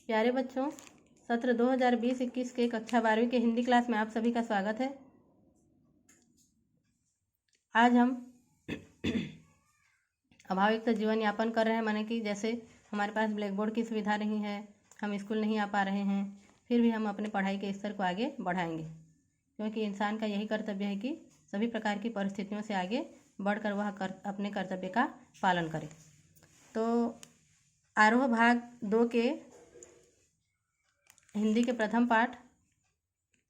प्यारे बच्चों, सत्र 2020-21 के कक्षा 12वीं के हिंदी क्लास में आप सभी का स्वागत है। आज हम अभावयुक्त जीवन यापन कर रहे हैं, माने कि जैसे हमारे पास ब्लैक बोर्ड की सुविधा नहीं है, हम स्कूल नहीं आ पा रहे हैं, फिर भी हम अपने पढ़ाई के स्तर को आगे बढ़ाएंगे, क्योंकि इंसान का यही कर्तव्य है कि सभी प्रकार की परिस्थितियों से आगे बढ़कर वह अपने कर्तव्य का पालन करे। तो आरोह भाग 2 के हिंदी के प्रथम पाठ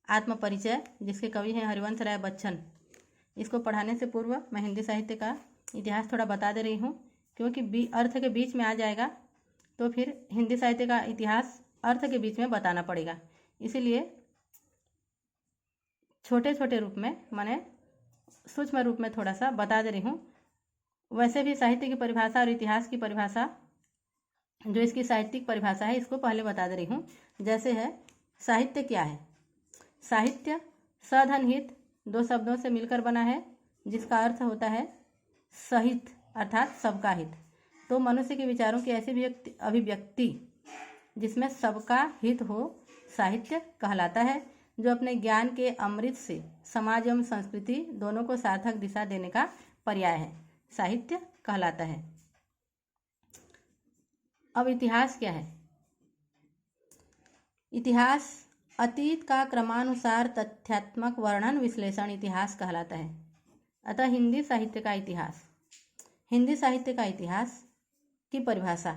आत्म परिचय, जिसके कवि हैं हरिवंश राय बच्चन, इसको पढ़ाने से पूर्व मैं हिंदी साहित्य का इतिहास थोड़ा बता दे रही हूँ, क्योंकि अर्थ के बीच में आ जाएगा तो फिर हिंदी साहित्य का इतिहास अर्थ के बीच में बताना पड़ेगा। इसीलिए छोटे छोटे रूप में, माने सूक्ष्म रूप में थोड़ा सा बता दे रही हूँ। वैसे भी साहित्य की परिभाषा और इतिहास की परिभाषा, जो इसकी साहित्यिक परिभाषा है, इसको पहले बता दे रही हूँ। जैसे है, साहित्य क्या है? साहित्य सधन हित दो शब्दों से मिलकर बना है, जिसका अर्थ होता है सहित अर्थात सबका हित। तो मनुष्य के विचारों की ऐसी अभिव्यक्ति जिसमें सबका हित हो, साहित्य कहलाता है, जो अपने ज्ञान के अमृत से समाज एवं संस्कृति दोनों को सार्थक दिशा देने का पर्याय है, साहित्य कहलाता है। अब इतिहास क्या है? इतिहास अतीत का क्रमानुसार तथ्यात्मक वर्णन विश्लेषण इतिहास कहलाता है। अतः हिंदी साहित्य का इतिहास की परिभाषा,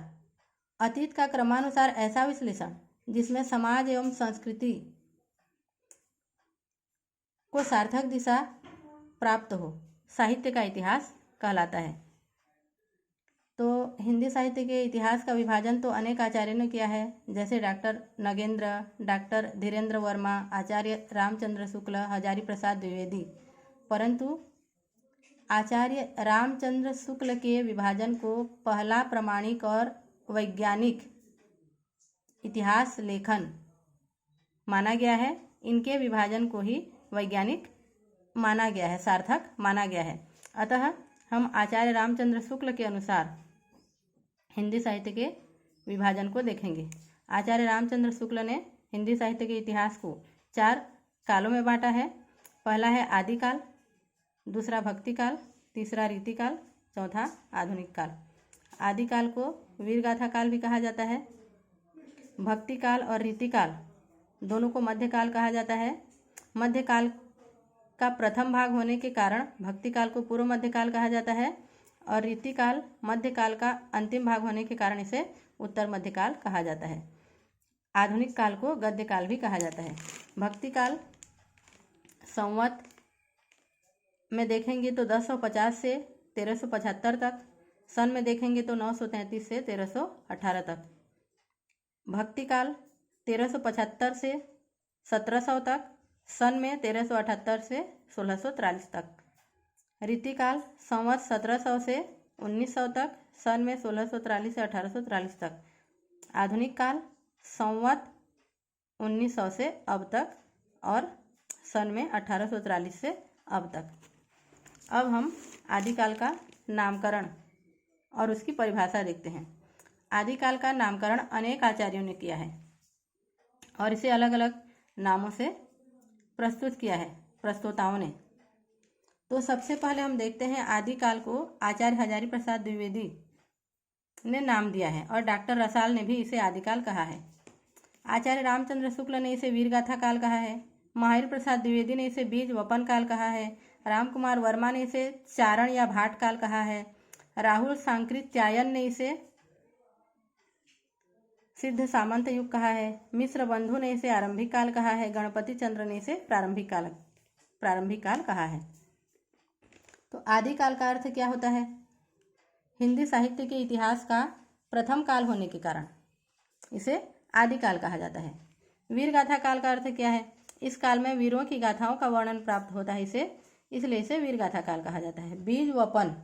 अतीत का क्रमानुसार ऐसा विश्लेषण जिसमें समाज एवं संस्कृति को सार्थक दिशा प्राप्त हो, साहित्य का इतिहास कहलाता है। तो हिंदी साहित्य के इतिहास का विभाजन तो अनेक आचार्यों ने किया है, जैसे डॉक्टर नगेंद्र, डॉक्टर धीरेन्द्र वर्मा, आचार्य रामचंद्र शुक्ल, हजारी प्रसाद द्विवेदी। परंतु आचार्य रामचंद्र शुक्ल के विभाजन को पहला प्रामाणिक और वैज्ञानिक इतिहास लेखन माना गया है। इनके विभाजन को ही वैज्ञानिक माना गया है, सार्थक माना गया है। अतः हम आचार्य रामचंद्र शुक्ल के अनुसार हिंदी साहित्य के विभाजन को देखेंगे। आचार्य रामचंद्र शुक्ल ने हिंदी साहित्य के इतिहास को 4 कालों में बांटा है। पहला है आदिकाल, दूसरा भक्तिकाल, तीसरा रीतिकाल, चौथा आधुनिक काल। आदिकाल को वीरगाथा काल भी कहा जाता है। भक्तिकाल और रीतिकाल दोनों को मध्यकाल कहा जाता है। मध्यकाल का प्रथम भाग होने के कारण भक्तिकाल को पूर्व मध्यकाल कहा जाता है, और रीतिकाल मध्यकाल का अंतिम भाग होने के कारण इसे उत्तर मध्यकाल कहा जाता है। आधुनिक काल को गद्यकाल भी कहा जाता है। भक्तिकाल संवत में देखेंगे तो 1050 से 1375 तक, सन में देखेंगे तो 933 से 1318 तक। भक्तिकाल 1375 से 1700 तक, सन में 1378 से 1643 तक। रीतिकाल संवत 1700 से 1900 तक, सन में 1643 से 1843 तक। आधुनिक काल संवत 1900 से अब तक, और सन में 1843 से अब तक। अब हम आदिकाल का नामकरण और उसकी परिभाषा देखते हैं। आदिकाल का नामकरण अनेक आचार्यों ने किया है और इसे अलग अलग नामों से प्रस्तुत किया है प्रस्तोताओं ने। तो सबसे पहले हम देखते हैं आदिकाल को आचार्य हजारी प्रसाद द्विवेदी ने नाम दिया है, और डॉक्टर रसाल ने भी इसे आदिकाल कहा है। आचार्य रामचंद्र शुक्ल ने इसे वीरगाथा काल कहा है। महावीर प्रसाद द्विवेदी ने इसे बीज वपन काल कहा है। राम कुमार वर्मा ने इसे चारण या भाट काल कहा है। राहुल सांकृत्यायन ने इसे सिद्ध सामंत युग कहा है। मिश्र बंधु ने इसे आरंभिक काल कहा है। गणपति चंद्र ने इसे प्रारंभिक काल कहा है। तो आदिकाल का अर्थ क्या होता है? हिंदी साहित्य के इतिहास का प्रथम काल होने के कारण इसे आदिकाल कहा जाता है। वीरगाथा काल का अर्थ क्या है? इस काल में वीरों की गाथाओं का वर्णन प्राप्त होता है, इसलिए इसे वीरगाथा काल कहा जाता है। बीज वपन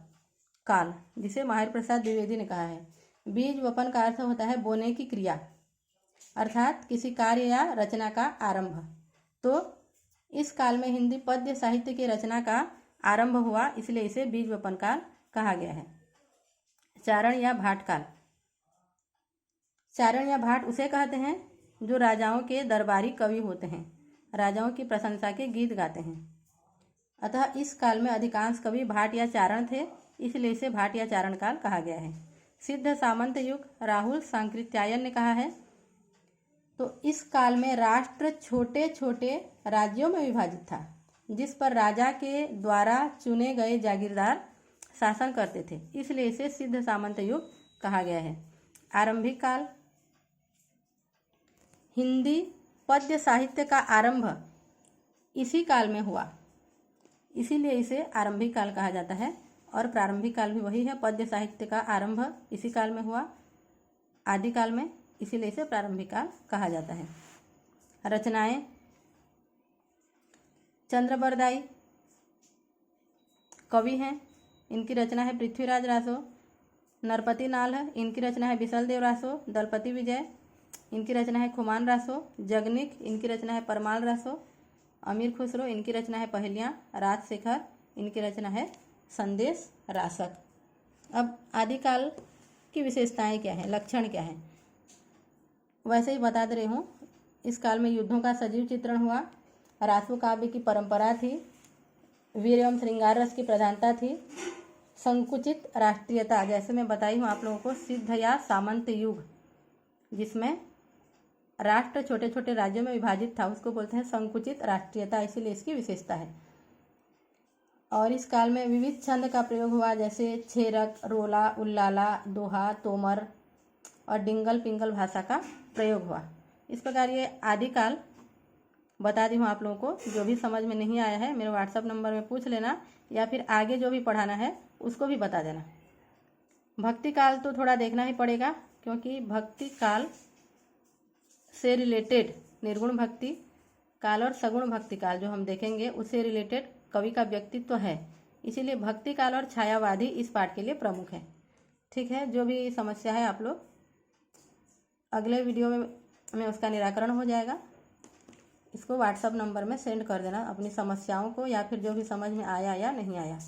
काल, जिसे महावीर प्रसाद द्विवेदी ने कहा है। बीज वपन का अर्थ होता है बोने की क्रिया, अर्थात किसी कार्य या रचना का आरंभ। तो इस काल में हिंदी पद्य साहित्य की रचना का आरंभ हुआ, इसलिए इसे बीज वपन काल कहा गया है। चारण या भाट काल, चारण या भाट उसे कहते हैं जो राजाओं के दरबारी कवि होते हैं, राजाओं की प्रशंसा के गीत गाते हैं। अतः इस काल में अधिकांश कवि भाट या चारण थे, इसलिए इसे भाट या चारण काल कहा गया है। सिद्ध सामंत युग राहुल सांकृत्यायन ने कहा है। तो इस काल में राष्ट्र छोटे छोटे राज्यों में विभाजित था, जिस पर राजा के द्वारा चुने गए जागीरदार शासन करते थे, इसलिए इसे सिद्ध सामंत युग कहा गया है। आरंभिक काल, हिंदी पद्य साहित्य का आरंभ इसी काल में हुआ, इसीलिए इसे आरंभिक काल कहा जाता है। और प्रारंभिक काल भी वही है, पद्य साहित्य का आरंभ इसी काल में हुआ, आदिकाल में, इसीलिए इसे प्रारंभिक काल कहा जाता है। रचनाएं, चंद्रबरदाई कवि हैं, इनकी रचना है पृथ्वीराज रासो। नरपति नाल है, इनकी रचना है बिसलदेव रासो। दलपति विजय, इनकी रचना है खुमान रासो। जगनिक, इनकी रचना है परमाल रासो। अमीर खुसरो, इनकी रचना है पहेलियाँ। राजशेखर, इनकी रचना है संदेश रासक। अब आदिकाल की विशेषताएं क्या हैं, लक्षण क्या हैं, वैसे ही बता दे रही हूँ। इस काल में युद्धों का सजीव चित्रण हुआ, रासो काव्य की परंपरा थी, वीर एवं श्रृंगार रस की प्रधानता थी, संकुचित राष्ट्रीयता, जैसे मैं बताई हूँ आप लोगों को, सिद्ध या सामंत युग, जिसमें राष्ट्र छोटे छोटे राज्यों में विभाजित था, उसको बोलते हैं संकुचित राष्ट्रीयता, इसीलिए इसकी विशेषता है। और इस काल में विविध छंद का प्रयोग हुआ, जैसे छेरक, रोला, उल्लाला, दोहा, तोमर और डिंगल पिंगल भाषा का प्रयोग हुआ। इस प्रकार ये आदिकाल बता दी हूँ आप लोगों को। जो भी समझ में नहीं आया है मेरे व्हाट्सएप नंबर में पूछ लेना, या फिर आगे जो भी पढ़ाना है उसको भी बता देना। भक्ति काल तो थोड़ा देखना ही पड़ेगा, क्योंकि भक्ति काल से रिलेटेड निर्गुण भक्ति काल और सगुण भक्ति काल जो हम देखेंगे उससे रिलेटेड कवि का व्यक्तित्व है, इसीलिए भक्ति काल और छायावादी इस पाठ के लिए प्रमुख है। ठीक है, जो भी समस्या है आप लोग अगले वीडियो में उसका निराकरण हो जाएगा। इसको व्हाट्सएप नंबर में सेंड कर देना अपनी समस्याओं को, या फिर जो भी समझ में आया या नहीं आया।